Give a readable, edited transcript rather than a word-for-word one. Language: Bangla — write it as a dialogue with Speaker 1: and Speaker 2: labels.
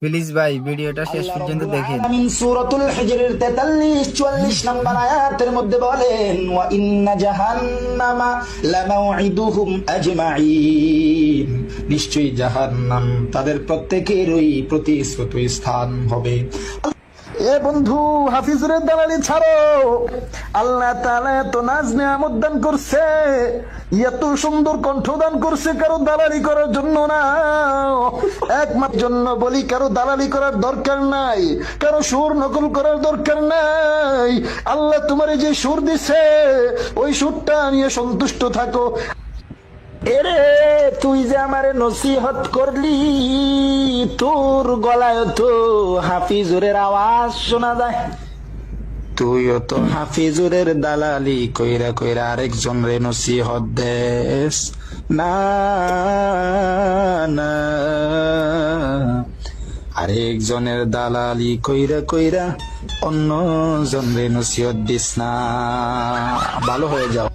Speaker 1: প্লিজ ভাই ভিডিওটা শেষ পর্যন্ত দেখেন।
Speaker 2: আমিন সূরাতুল হিজরের 43-44 নম্বর আয়াতের মধ্যে বলেন, ওয়া ইন্না জাহান্নামা লামাউইদুহুম আজমাইন, নিশ্চয়ই জাহান্নাম তাদের প্রত্যেকেরই প্রতিশ্রুত স্থান হবে। এ বন্ধু, হাফিজুরের দালালি ছাড়ো। আল্লাহ তাআলা এত নাজ নিয়ামত দান করছে, এত সুন্দর কণ্ঠ দান করছে, কারো দালালি করার জন্য না, একমাত্র জন্য বলি, কারো দালালি করার দরকার নাই, কারো সুর নকল করার দরকার নাই। আল্লাহ তোমার যে সুর দিছে ওই সুরটা নিয়ে সন্তুষ্ট থাকো। এরে তুই যে আমারে নসিহত করলি, তোর গলায় তো হাফিজুরের আওয়াজ শোনা যায়। তুইও তো হাফিজুরের দালালি কইরা কইরা আরেকজন রে নসিহত দেস না, না আরেকজনের দালালি কইরা কইরা অন্য জন রে নসিহত দিস না। ভালো হয়ে যাও।